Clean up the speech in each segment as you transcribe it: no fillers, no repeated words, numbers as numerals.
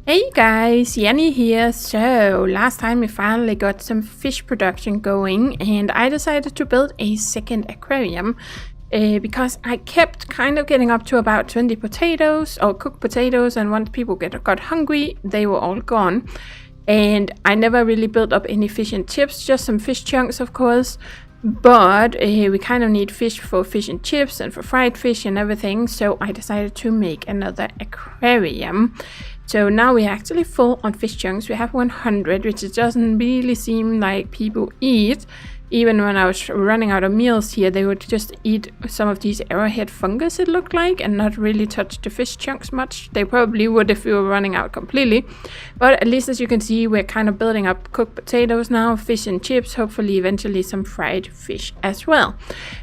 Hey guys, Yanni here. So last time we finally got some fish production going and I decided to build a second aquarium because I kept kind of getting up to about 20 potatoes or cooked potatoes, and once people got hungry they were all gone. And I never really built up any fish and chips, just some fish chunks of course. But we kind of need fish for fish and chips and for fried fish and everything, so I decided to make another aquarium. So now we're actually full on fish chunks. We have 100, which it doesn't really seem like people eat. Even when I was running out of meals here, they would just eat some of these arrowhead fungus, it looked like, and not really touch the fish chunks much. They probably would if we were running out completely. But at least, as you can see, we're kind of building up cooked potatoes now, fish and chips, hopefully eventually some fried fish as well.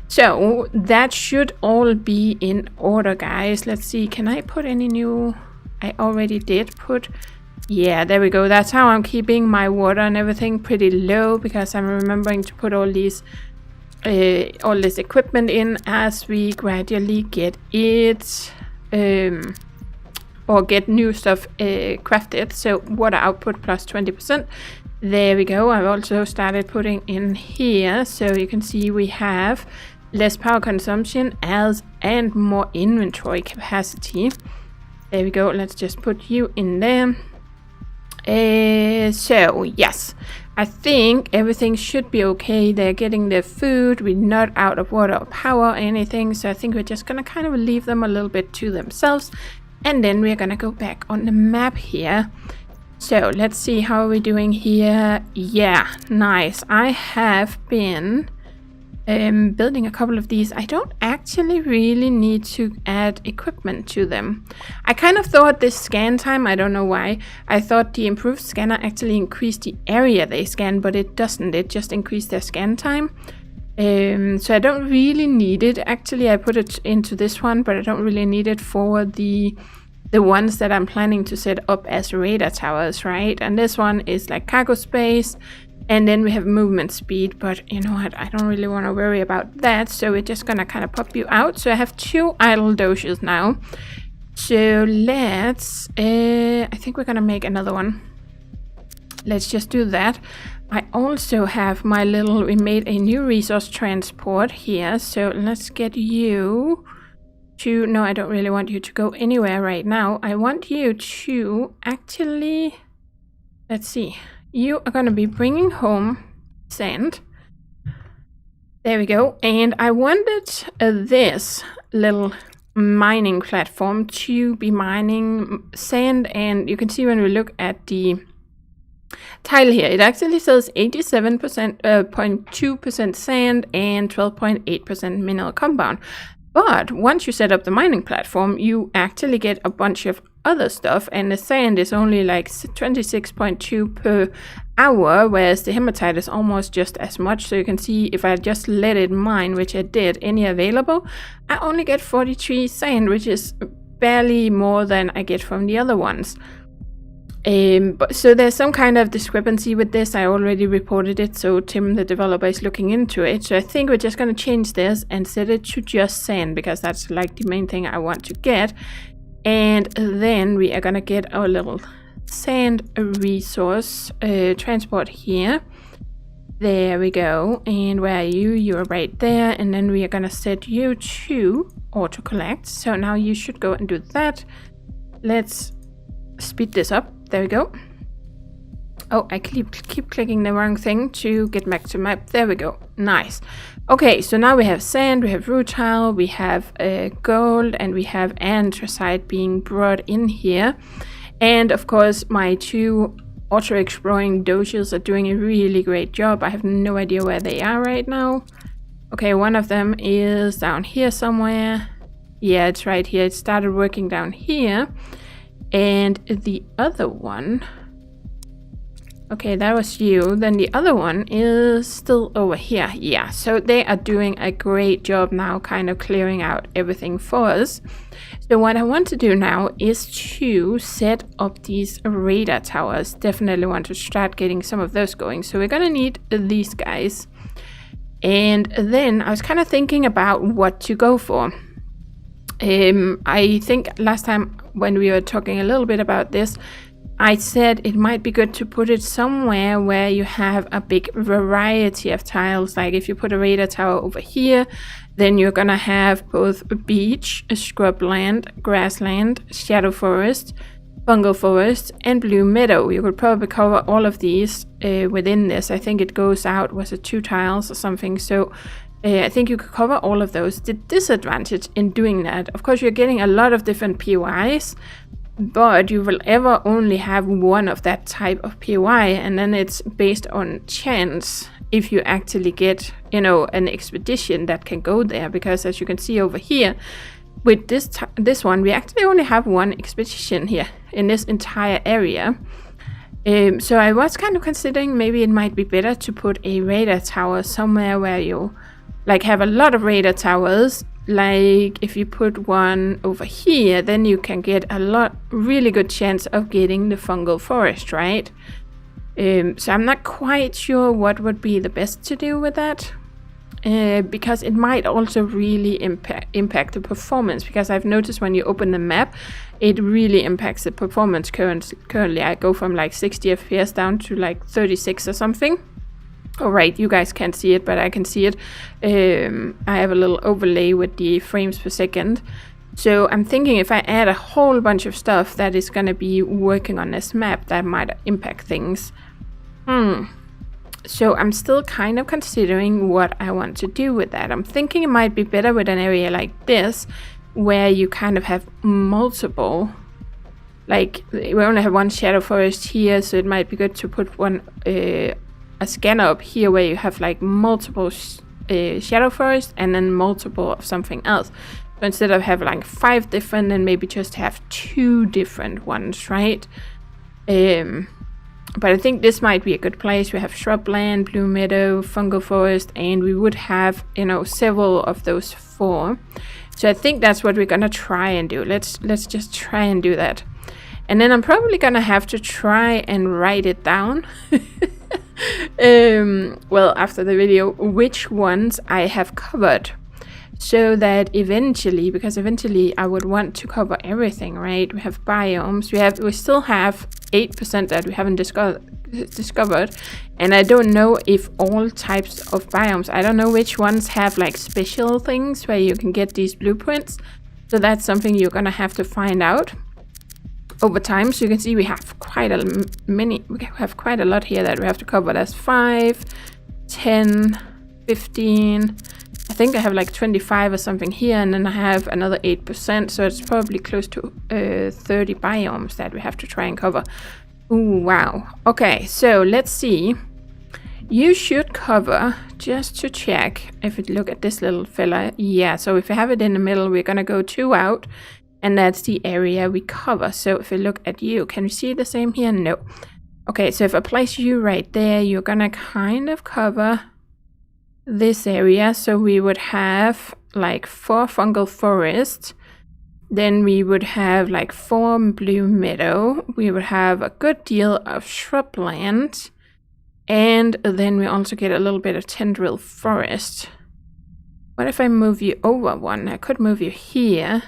So that should all be in order, guys. Let's see, can I put any new... I already did put, yeah, there we go. That's how I'm keeping my water and everything pretty low, because I'm remembering to put all this equipment in as we gradually get it or get new stuff crafted. So water output plus 20%. There we go. I've also started putting in here, so you can see we have less power consumption and more inventory capacity. There we go. Let's just put you in there. So yes, I think everything should be okay. They're getting their food. We're not out of water or power or anything. So I think we're just gonna kind of leave them a little bit to themselves, and then we're gonna go back on the map here. So let's see, how are we doing here? Yeah, nice. I have been building a couple of these. I don't actually really need to add equipment to them. I kind of thought this scan time, I don't know why, I thought the improved scanner actually increased the area they scan, but it doesn't. It just increased their scan time. So I don't really need it. Actually, I put it into this one, but I don't really need it for the ones that I'm planning to set up as radar towers, right? And this one is like cargo space. And then we have movement speed, but you know what, I don't really want to worry about that, so we're just gonna kind of pop you out. So I have 2 idle doges now. So let's, I think we're gonna make another one. Let's just do that. I also have my little, we made a new resource transport here, so let's get you to, no, I don't really want you to go anywhere right now. I want you to actually, let's see. You are going to be bringing home sand. There we go. And I wanted this little mining platform to be mining sand. And you can see when we look at the tile here, it actually says 87.2% sand and 12.8% mineral compound. But once you set up the mining platform, you actually get a bunch of other stuff, and the sand is only like 26.2 per hour, whereas the hematite is almost just as much. So you can see if I just let it mine, which I did, any available, I only get 43 sand, which is barely more than I get from the other ones. So there's some kind of discrepancy with this. I already reported it, so Tim, the developer, is looking into it. So I think we're just going to change this and set it to just sand, because that's like the main thing I want to get. And then we are going to get our little sand resource transport here. There we go. And where are you? You're right there. And then we are going to set you to auto collect. So now you should go and do that. Let's speed this up. There we go. Oh, I keep clicking the wrong thing to get back to map. There we go. Nice. Okay, so now we have sand, we have rutile, we have gold, and we have anthracite being brought in here. And of course, my 2 auto-exploring doges are doing a really great job. I have no idea where they are right now. Okay, one of them is down here somewhere. Yeah, it's right here. It started working down here. And the other one... Okay, that was you. Then the other one is still over here. Yeah, so they are doing a great job now, kind of clearing out everything for us. So what I want to do now is to set up these radar towers. Definitely want to start getting some of those going. So we're gonna need these guys. And then I was kind of thinking about what to go for. I think last time when we were talking a little bit about this, I said it might be good to put it somewhere where you have a big variety of tiles. Like if you put a radar tower over here, then you're gonna have both a beach, a scrubland, grassland, shadow forest, fungal forest, and blue meadow. You could probably cover all of these within this. I think it goes out, was it 2 tiles or something? So I think you could cover all of those. The disadvantage in doing that, of course, you're getting a lot of different POIs, but you will ever only have one of that type of POI, and then it's based on chance if you actually get, you know, an expedition that can go there. Because as you can see over here, with this one, we actually only have 1 expedition here in this entire area. So I was kind of considering maybe it might be better to put a radar tower somewhere where you like have a lot of radar towers. Like if you put one over here, then you can get a really good chance of getting the fungal forest, right? So I'm not quite sure what would be the best to do with that, because it might also really impact the performance, because I've noticed when you open the map, it really impacts the performance. Currently I go from like 60 FPS down to like 36 or something. Alright, you guys can't see it, but I can see it. I have a little overlay with the frames per second. So I'm thinking if I add a whole bunch of stuff that is going to be working on this map, that might impact things. So I'm still kind of considering what I want to do with that. I'm thinking it might be better with an area like this, where you kind of have multiple. Like, we only have 1 shadow forest here, so it might be good to put one a scanner up here where you have like multiple shadow forest and then multiple of something else. So instead of having like 5 different, then maybe just have 2 different ones, right? But I think this might be a good place. We have shrubland, blue meadow, fungal forest, and we would have, you know, several of those 4. So I think that's what we're gonna try and do. Let's just try and do that. And then I'm probably gonna have to try and write it down. Well, after the video, which ones I have covered, so that eventually, because eventually I would want to cover everything, right? We have biomes, we still have 8% that we haven't discovered, and I don't know if all types of biomes, I don't know which ones have like special things where you can get these blueprints. So that's something you're gonna have to find out over time. So you can see we have quite a lot here that we have to cover. That's 5, 10, 15. I think I have like 25 or something here, and then I have another 8%, so it's probably close to 30 biomes that we have to try and cover. Ooh, wow. Okay, so let's see. You should cover, just to check, if you look at this little fella, yeah, so if you have it in the middle, we're gonna go 2 out, and that's the area we cover. So if you look at you, can you see the same here? No. Okay, so if I place you right there, you're gonna kind of cover this area. So we would have like 4 fungal forests, then we would have like 4 blue meadow, we would have a good deal of shrubland, and then we also get a little bit of tendril forest. What if I move you over 1? I could move you here.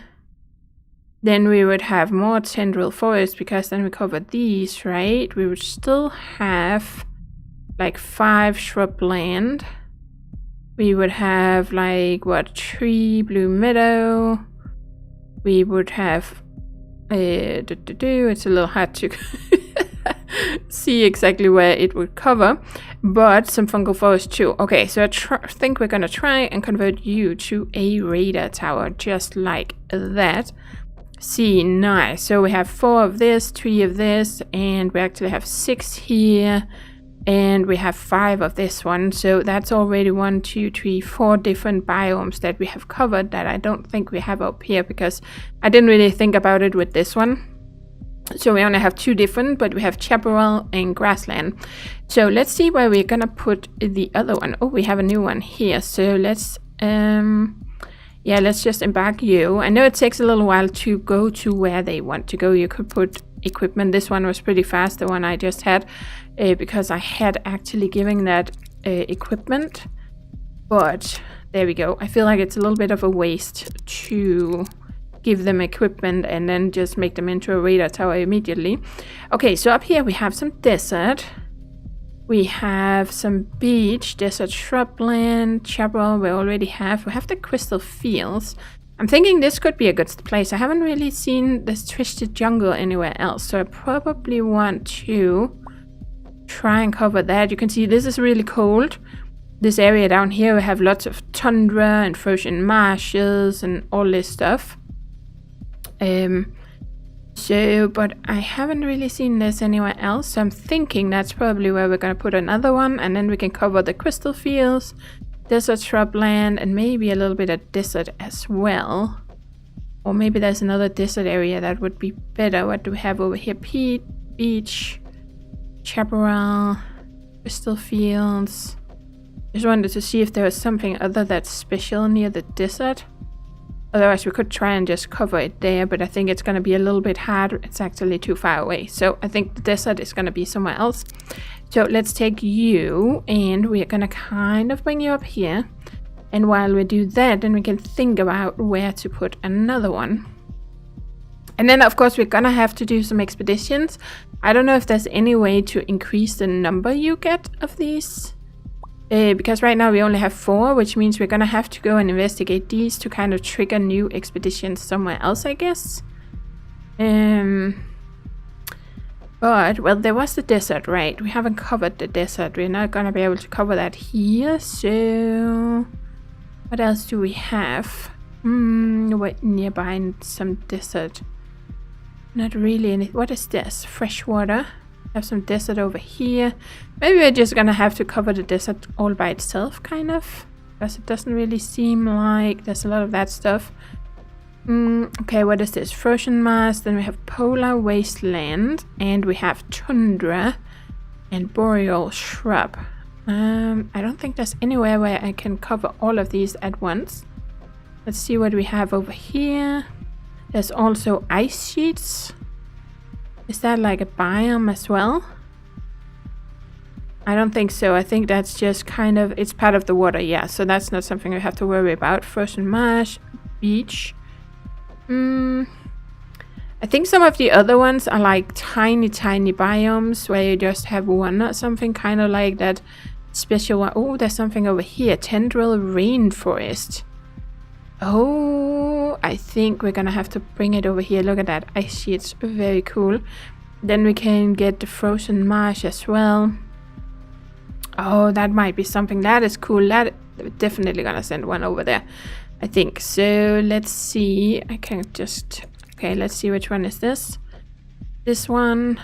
Then we would have more tendril forest, because then we cover these, right? We would still have like 5 shrubland. We would have like, what, 3 blue meadow. We would have, it's a little hard to see exactly where it would cover, but some fungal forest too. Okay, so I think we're gonna try and convert you to a radar tower, just like that. See, nice. So we have 4 of this, 3 of this, and we actually have 6 here. And we have 5 of this one. So that's already 1, 2, 3, 4 different biomes that we have covered that I don't think we have up here, because I didn't really think about it with this one. So we only have 2 different, but we have chaparral and grassland. So let's see where we're gonna put the other one. Oh, we have a new one here. So let's just embark you. I know it takes a little while to go to where they want to go. You could put equipment. This one was pretty fast, the one I just had, because I had actually given that equipment. But there we go. I feel like it's a little bit of a waste to give them equipment and then just make them into a radar tower immediately. Okay, so up here we have some desert. We have some beach, desert shrubland, chaparral we already have. We have the crystal fields. I'm thinking this could be a good place. I haven't really seen this twisted jungle anywhere else, so I probably want to try and cover that. You can see this is really cold. This area down here, we have lots of tundra and frozen marshes and all this stuff. But I haven't really seen this anywhere else, so I'm thinking that's probably where we're gonna put another one, and then we can cover the crystal fields, desert shrubland, and maybe a little bit of desert as well. Or maybe there's another desert area that would be better. What do we have over here? Beach, chaparral, crystal fields. Just wanted to see if there was something other that's special near the desert. Otherwise we could try and just cover it there, but I think it's going to be a little bit hard. It's actually too far away. So I think the desert is going to be somewhere else. So let's take you, and we're going to kind of bring you up here. And while we do that, then we can think about where to put another one. And then of course we're going to have to do some expeditions. I don't know if there's any way to increase the number you get of these. Because right now we only have 4, which means we're gonna have to go and investigate these to kind of trigger new expeditions somewhere else, I guess. But, well, there was the desert, right? We haven't covered the desert. We're not gonna be able to cover that here, so... What else do we have? What nearby some desert? Not really any... What is this? Fresh water. Have some desert over here. Maybe we're just gonna have to cover the desert all by itself, kind of, because it doesn't really seem like there's a lot of that stuff. Okay, what is this? Frozen mass, then we have polar wasteland, and we have tundra and boreal shrub. I don't think there's anywhere where I can cover all of these at once. Let's see what we have over here. There's also ice sheets. Is that like a biome as well? I don't think so. I think that's just kind of, it's part of the water, yeah. So that's not something we have to worry about. Frozen marsh, beach. I think some of the other ones are like tiny biomes where you just have one or something, kind of like that special one. Oh, there's something over here. Tendril rainforest. Oh, I think we're gonna have to bring it over here. Look at that ice sheet, it's very cool. Then we can get the frozen marsh as well. Oh, that might be something that is cool. That definitely gonna send one over there, I think. So let's see. I can just, okay, let's see which one is this. This one.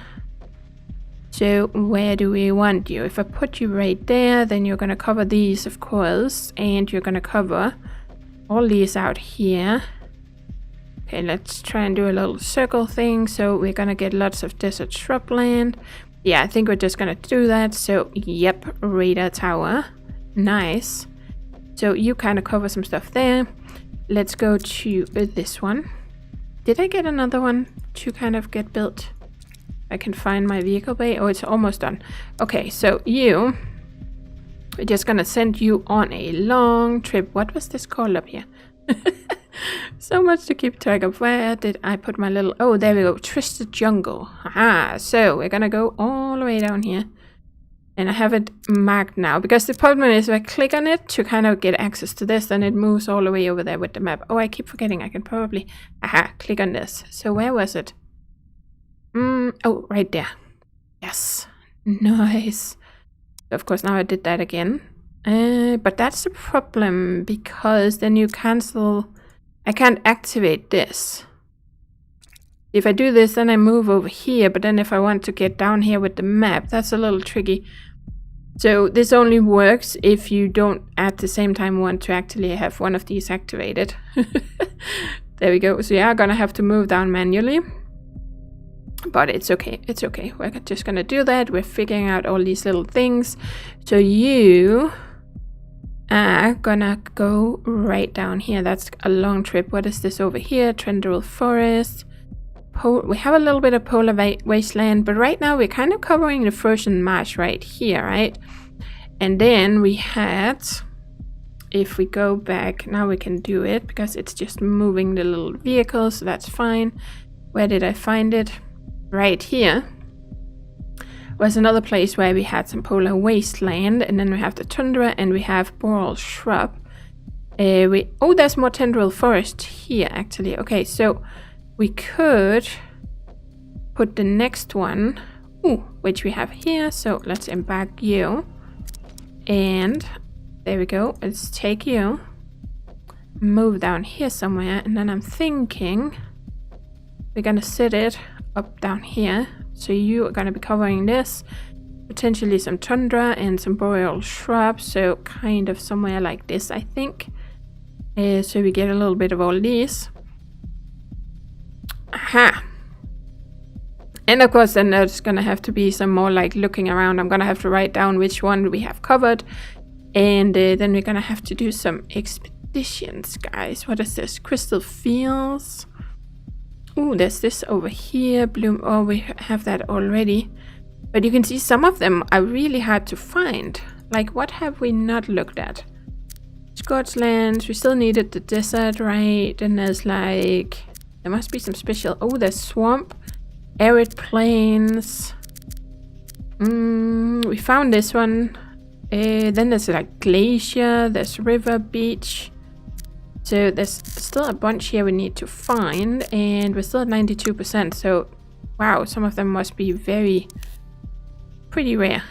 So where do we want you? If I put you right there, then you're gonna cover these, of course, and you're gonna cover all these out here. Okay, let's try and do a little circle thing. So we're gonna get lots of desert shrubland. Yeah, I think we're just gonna do that. So yep, radar tower. Nice. So you kind of cover some stuff there. Let's go to this one. Did I get another one to kind of get built? I can find my vehicle bay. Oh, it's almost done. Okay, so you... We're just gonna send you on a long trip. What was this called up here? So much to keep track of. Where did I put my little... Oh, there we go. Twisted jungle. Aha. So we're gonna go all the way down here. And I have it marked now. Because the problem is if I click on it to kind of get access to this, then it moves all the way over there with the map. Oh, I keep forgetting. I can probably... Aha. Click on this. So where was it? Oh, right there. Yes. Nice. Of course, now I did that again. But that's the problem, because then you cancel... I can't activate this. If I do this, then I move over here, but then if I want to get down here with the map, that's a little tricky. So this only works if you don't at the same time want to actually have one of these activated. There we go. So yeah, I'm gonna have to move down manually. But it's okay, it's okay. We're just gonna do that. We're figuring out all these little things. So you are gonna go right down here. That's a long trip. What is this over here? Tendril forest. We have a little bit of polar wasteland, but right now we're kind of covering the frozen marsh right here, right? And then we had if we go back, now we can do it because it's just moving the little vehicle, so that's fine. Where did I find it? Right here was another place where we had some polar wasteland, and then we have the tundra, and we have boreal shrub. Oh, there's more tundral forest here actually. Okay, so we could put the next one, which we have here. So let's embark you, and there we go. Let's take you, move down here somewhere, and then I'm thinking we're gonna set it up down here. So you are gonna be covering this, potentially some tundra and some boreal shrubs. So kind of somewhere like this, I think. So we get a little bit of all these. Aha! And of course then there's gonna have to be some more like looking around. I'm gonna have to write down which one we have covered. And then we're gonna have to do some expeditions, guys. What is this? Crystal Fields. Ooh, there's this over here. Bloom. Oh, we have that already. But you can see some of them are really hard to find. Like, what have we not looked at? Scotslands. We still needed the desert, right? And there's like... There must be some special... Oh, there's swamp. Arid plains. We found this one. Then there's like glacier. There's river, beach. So there's still a bunch here we need to find. And we're still at 92%. So, wow, some of them must be pretty rare.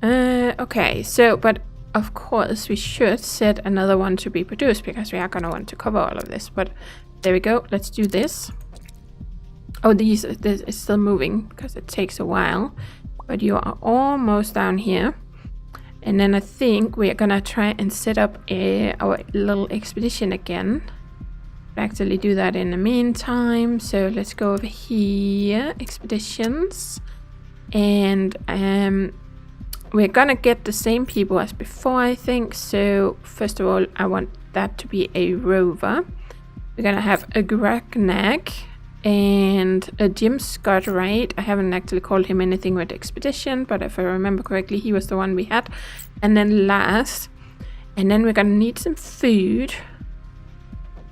Okay, so, but of course we should set another one to be produced because we are gonna want to cover all of this. But there we go. Let's do this. Oh, this is still moving because it takes a while. But you are almost down here. And then I think we're gonna try and set up our little expedition again. We'll actually do that in the meantime. So let's go over here, expeditions. And we're gonna get the same people as before, I think. So first of all, I want that to be a rover. We're gonna have a Gragnak and a Jim Scott, right? I haven't actually called him anything with expedition, but if I remember correctly, he was the one we had. And then last, and then we're gonna need some food.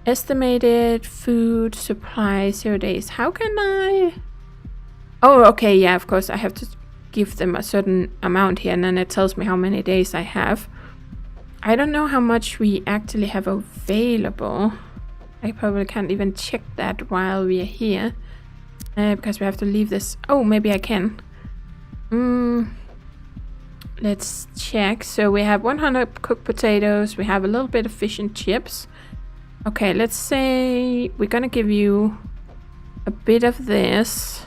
Estimated food supply 0 days. How can I? Oh, okay, yeah, of course I have to give them a certain amount here, and then it tells me how many days I have. I don't know how much we actually have available. I probably can't even check that while we are here. Because we have to leave this. Oh, maybe I can. Let's check. So we have 100 cooked potatoes. We have a little bit of fish and chips. Okay, let's say we're gonna give you a bit of this.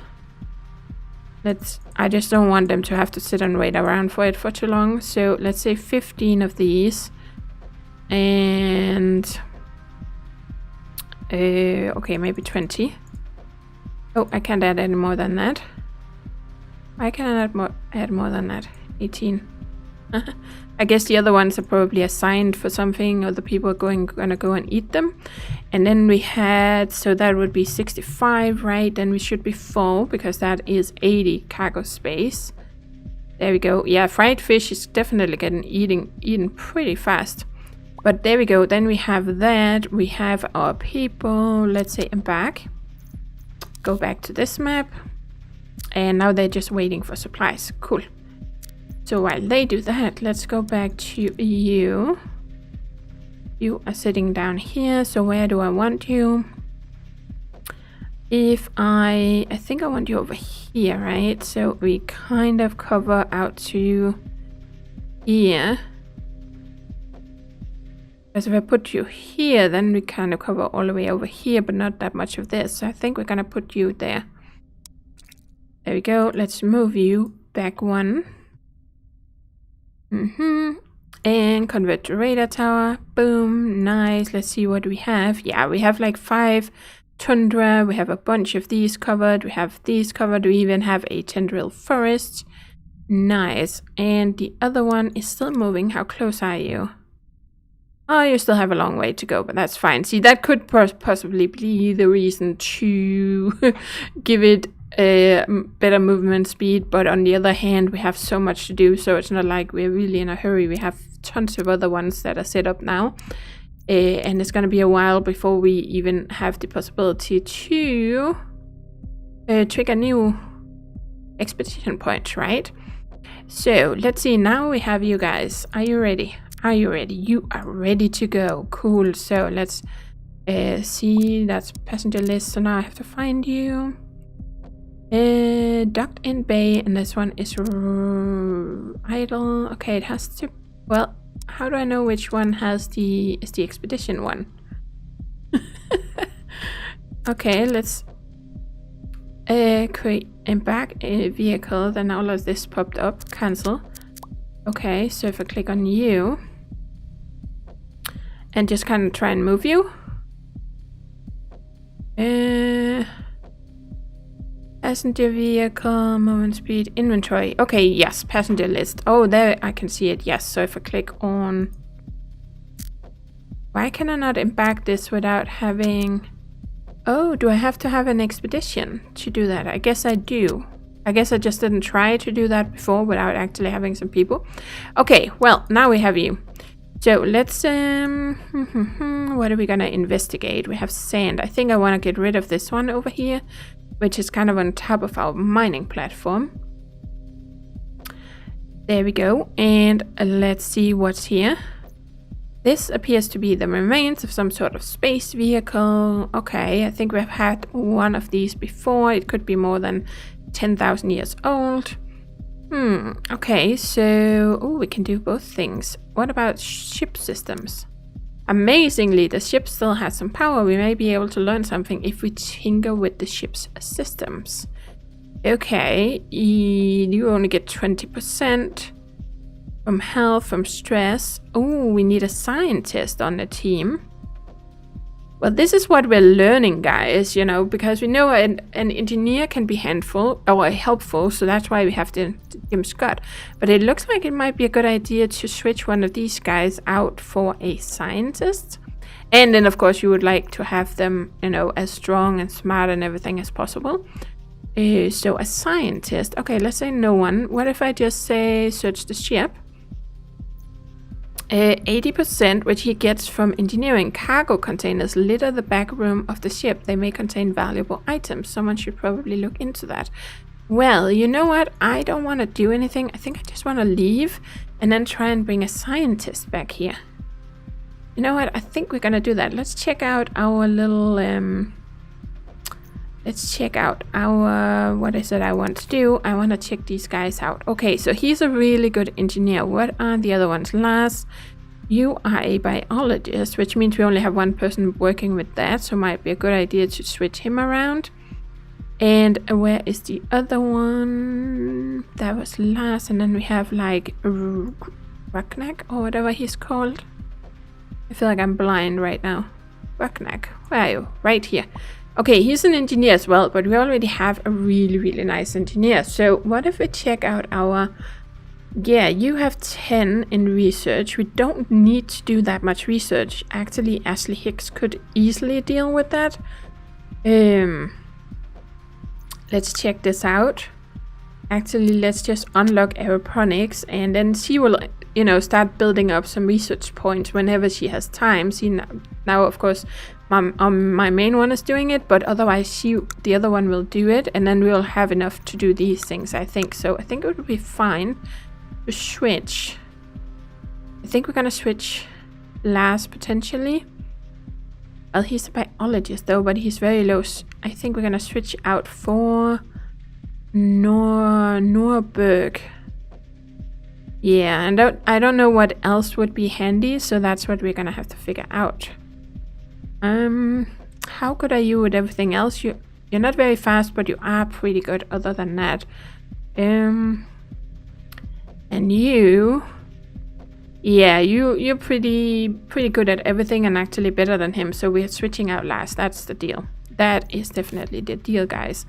I just don't want them to have to sit and wait around for it for too long. So let's say 15 of these. And... okay, maybe 20. Oh, I can't add any more than that. Why can I not add more than that? 18. I guess the other ones are probably assigned for something, or the people are gonna go and eat them. And then we had, so that would be 65, right? Then we should be full because that is 80 cargo space. There we go. Yeah, fried fish is definitely getting eaten pretty fast. But there we go. Then we have that. We have our people. Let's say back. Go back to this map. And now they're just waiting for supplies. Cool. So while they do that, let's go back to you. You are sitting down here. So where do I want you? I think I want you over here, right? So we kind of cover out to here. Because if I put you here, then we kind of cover all the way over here, but not that much of this. So I think we're gonna put you there. There we go. Let's move you back one. And convert to radar tower. Boom. Nice. Let's see what we have. Yeah, we have like 5 tundra. We have a bunch of these covered. We have these covered. We even have a tundral forest. Nice. And the other one is still moving. How close are you? Oh, you still have a long way to go, but that's fine. See, that could possibly be the reason to give it a better movement speed. But on the other hand, we have so much to do, so it's not like we're really in a hurry. We have tons of other ones that are set up now. And it's going to be a while before we even have the possibility to trigger new expedition points, right? So let's see, now we have you guys. Are you ready? Are you ready? You are ready to go. Cool. So let's see, that's passenger list. So now I have to find you. Docked in bay, and this one is idle. Okay, it has to. Well, how do I know which one is the expedition one? Okay, let's create embark a vehicle. Then all of this popped up. Cancel. Okay, so if I click on you and just kind of try and move you. Passenger vehicle, movement speed, inventory. Okay, yes, passenger list. Oh, there I can see it. Yes, so if I click on... Why can I not embark this without having... Oh, do I have to have an expedition to do that? I guess I do. I guess I just didn't try to do that before without actually having some people. Okay, well, now we have you. So let's, what are we gonna investigate? We have sand. I think I want to get rid of this one over here, which is kind of on top of our mining platform. There we go. And let's see what's here. This appears to be the remains of some sort of space vehicle. Okay, I think we've had one of these before. It could be more than 10,000 years old. Okay, so... Oh, we can do both things. What about ship systems? Amazingly, the ship still has some power. We may be able to learn something if we tinker with the ship's systems. Okay, you only get 20% from health, from stress. Oh, we need a scientist on the team. Well, this is what we're learning, guys, you know, because we know an engineer can be helpful, so that's why we have Jim Scott. But it looks like it might be a good idea to switch one of these guys out for a scientist. And then, of course, you would like to have them, you know, as strong and smart and everything as possible. So a scientist. Okay, let's say no one. What if I just say search the ship? 80%, which he gets from engineering. Cargo containers litter the back room of the ship. They may contain valuable items. Someone should probably look into that. Well, you know what? I don't want to do anything. I think I just want to leave and then try and bring a scientist back here. You know what? I think we're going to do that. Let's check out our little... Let's check out our... What is it I want to do? I want to check these guys out. Okay, so he's a really good engineer. What are the other ones? Lars, you are a biologist, which means we only have one person working with that. So it might be a good idea to switch him around. And where is the other one? That was Lars. And then we have like Ragnak or whatever he's called. I feel like I'm blind right now. Ragnak, where are you? Right here. Okay, he's an engineer as well, but we already have a really, really nice engineer. So what if we check out our... Yeah, you have 10 in research. We don't need to do that much research. Actually, Ashley Hicks could easily deal with that. Let's check this out. Actually, let's just unlock aeroponics, and then she will, you know, start building up some research points whenever she has time. See, now of course, my main one is doing it, but otherwise the other one will do it, and then we'll have enough to do these things, I think. So I think it would be fine to switch. I think we're gonna switch Lars potentially. Well, he's a biologist though, but he's very low. I think we're gonna switch out for Norberg. Yeah, and I don't know what else would be handy, so that's what we're gonna have to figure out. How good are you with everything else? You're not very fast, but you are pretty good other than that. And you... Yeah, you're pretty good at everything and actually better than him, so we're switching out last. That's the deal. That is definitely the deal, guys.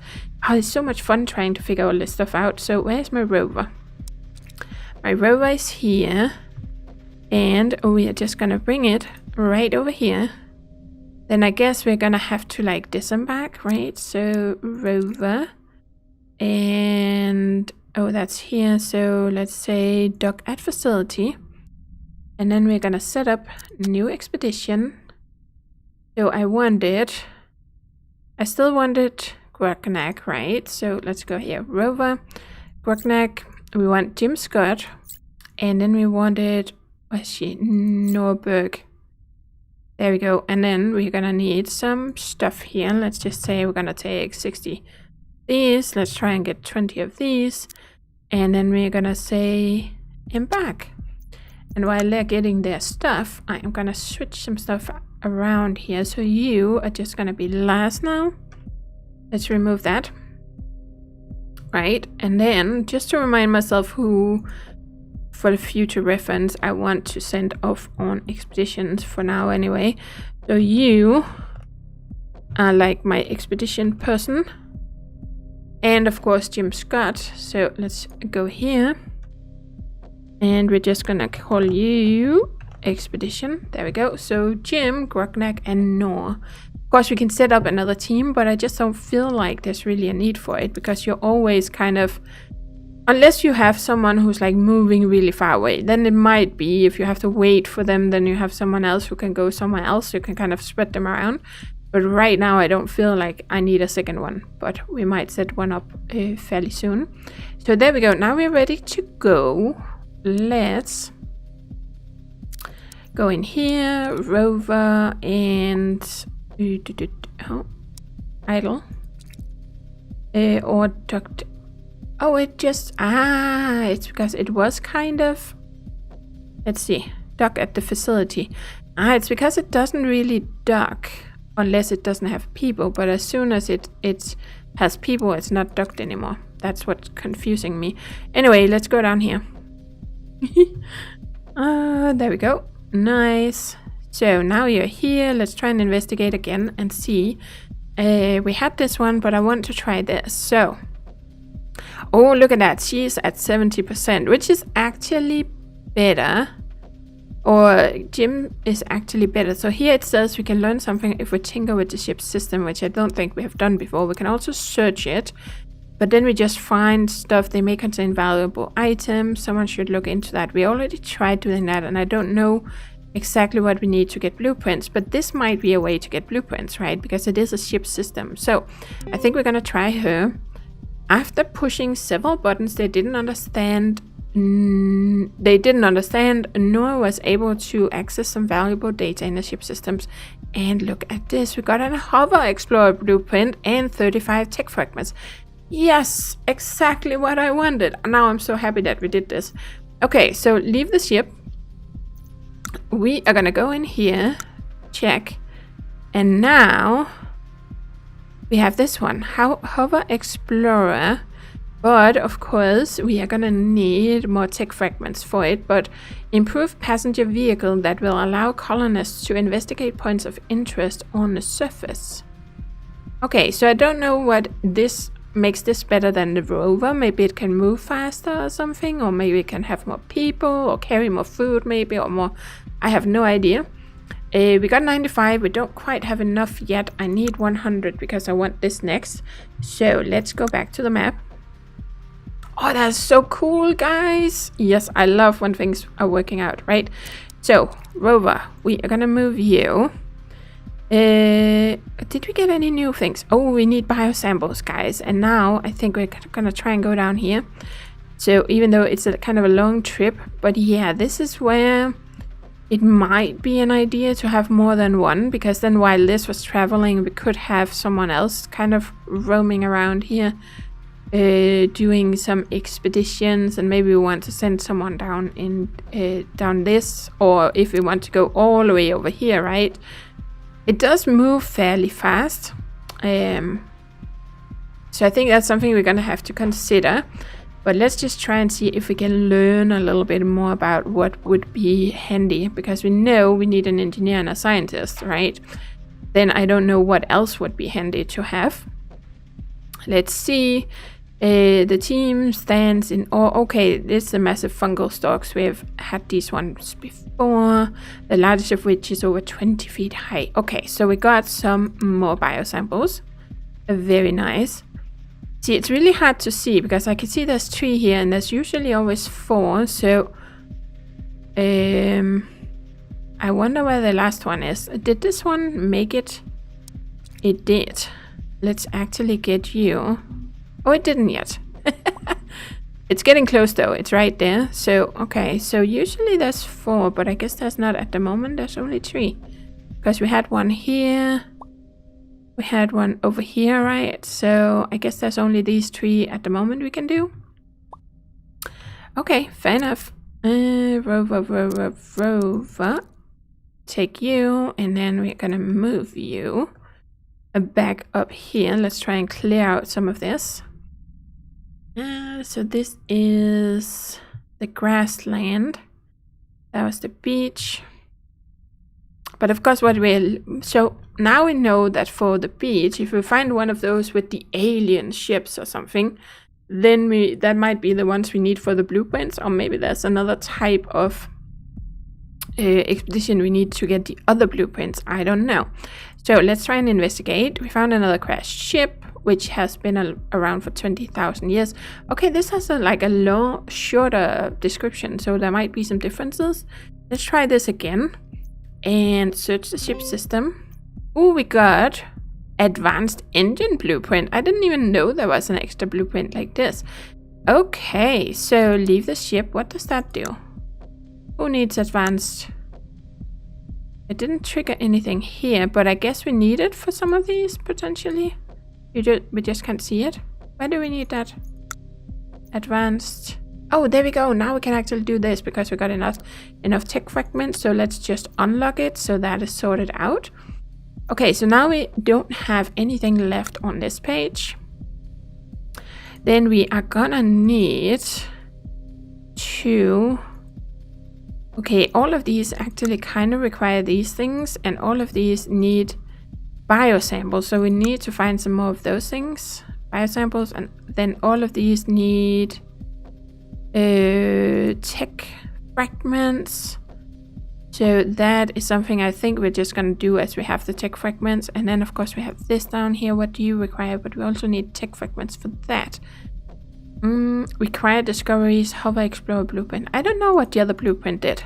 Oh, it's so much fun trying to figure all this stuff out. So where's my rover? My rover is here. And we are just gonna bring it right over here. Then I guess we're gonna have to like disembark, right? So rover. And oh, that's here. So let's say dock at facility. And then we're gonna set up new expedition. So I still wanted Grognak, right? So let's go here. Rover, Grognak. We want Jim Scott. And then we wanted, where's she? Norberg. There we go. And then we're gonna need some stuff here. Let's just say we're gonna take 60 these. Let's try and get 20 of these. And then we're gonna say embark. And while they're getting their stuff, I am gonna switch some stuff around here. So you are just gonna be last now. Let's remove that. Right. And then just to remind myself who, for the future reference, I want to send off on expeditions for now anyway. So you are like my expedition person. And of course Jim Scott. So let's go here. And we're just gonna call you expedition. There we go. So Jim, Grognak, and Nor. Of course we can set up another team, but I just don't feel like there's really a need for it, because you're always kind of, unless you have someone who's like moving really far away, then it might be, if you have to wait for them, then you have someone else who can go somewhere else. You can kind of spread them around. But right now I don't feel like I need a second one, but we might set one up fairly soon. So there we go. Now we're ready to go. Let's go in here, rover, and idle. Or duct. Oh, it just, it's because it was kind of, let's see, dock at the facility. It's because it doesn't really dock unless it doesn't have people, but as soon as it has people, it's not docked anymore. That's what's confusing me. Anyway, let's go down here. There we go. Nice. So now you're here. Let's try and investigate again and see. We had this one, but I want to try this. So, oh, look at that. She's at 70%, which is actually better. Or Jim is actually better. So here it says we can learn something if we tinker with the ship's system, which I don't think we have done before. We can also search it, but then we just find stuff. They may contain valuable items. Someone should look into that. We already tried doing that, and I don't know exactly what we need to get blueprints, but this might be a way to get blueprints, right? Because it is a ship system. So I think we're gonna try her. After pushing several buttons they didn't understand, nor was able to access some valuable data in the ship systems. And look at this, we got a hover explorer blueprint and 35 tech fragments. Yes, exactly what I wanted. Now I'm so happy that we did this. Okay, so leave the ship. We are gonna go in here, check, and now we have this one, hover explorer. But of course we are gonna need more tech fragments for it. But improved passenger vehicle that will allow colonists to investigate points of interest on the surface. Okay, so I don't know what this makes this better than the rover. Maybe it can move faster or something, or maybe it can have more people or carry more food, maybe, or more. I have no idea. We got 95. We don't quite have enough yet. I need 100 because I want this next. So let's go back to the map. Oh, that's so cool, guys. Yes, I love when things are working out, right? So, rover, we are gonna move you. Did we get any new things? Oh, we need biosamples, guys. And now I think we're gonna try and go down here. So even though it's a kind of a long trip, but yeah, this is where it might be an idea to have more than one, because then while this was traveling, we could have someone else kind of roaming around here, doing some expeditions, and maybe we want to send someone down in down this, or if we want to go all the way over here, right? It does move fairly fast, so I think that's something we're gonna have to consider. But let's just try and see if we can learn a little bit more about what would be handy, because we know we need an engineer and a scientist, right? Then I don't know what else would be handy to have. Let's see. The team stands in awe. Okay, this is a massive fungal stalks. We have had these ones before, the largest of which is over 20 feet high. Okay, so we got some more biosamples. Very nice. See, it's really hard to see because I can see there's 3 here and there's usually always 4. So I wonder where the last one is. Did this one make it? It did. Let's actually get you. Oh, it didn't yet. It's getting close though. It's right there. So, okay. So usually there's 4, but I guess there's not at the moment. There's only 3. Because we had one here. We had one over here, right? So I guess there's only these 3 at the moment we can do. Okay, fair enough. Rover. Take you, and then we're gonna move you back up here. Let's try and clear out some of this. So this is the grassland. That was the beach. But of course so now we know that for the beach, if we find one of those with the alien ships or something, then that might be the ones we need for the blueprints, or maybe there's another type of expedition we need to get the other blueprints. I don't know. So let's try and investigate. We found another crashed ship, which has been around for 20,000 years. Okay, this has a shorter description, so there might be some differences. Let's try this again and search the ship system. Oh, we got advanced engine blueprint. I didn't even know there was an extra blueprint like this. Okay, so leave the ship. What does that do? Who needs advanced? It didn't trigger anything here, but I guess we need it for some of these potentially. We just can't see it. Why do we need that? Advanced. Oh, there we go. Now we can actually do this because we got enough tech fragments. So let's just unlock it so that is sorted out. Okay, so now we don't have anything left on this page. Then we are gonna need to... Okay, all of these actually kind of require these things, and all of these need biosamples. So we need to find some more of those things. Biosamples, and then all of these need tech fragments. So that is something I think we're just going to do as we have the tech fragments. And then of course we have this down here. What do you require? But we also need tech fragments for that. Require discoveries, hover, explore, blueprint. I don't know what the other blueprint did.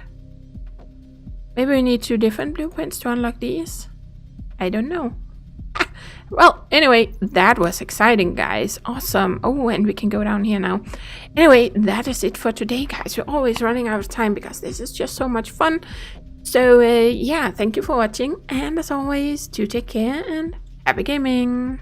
Maybe we need 2 different blueprints to unlock these. I don't know. Well, anyway, that was exciting, guys. Awesome. Oh, and we can go down here now. Anyway, that is it for today, guys. We're always running out of time because this is just so much fun. So, yeah, thank you for watching. And as always, do take care and happy gaming.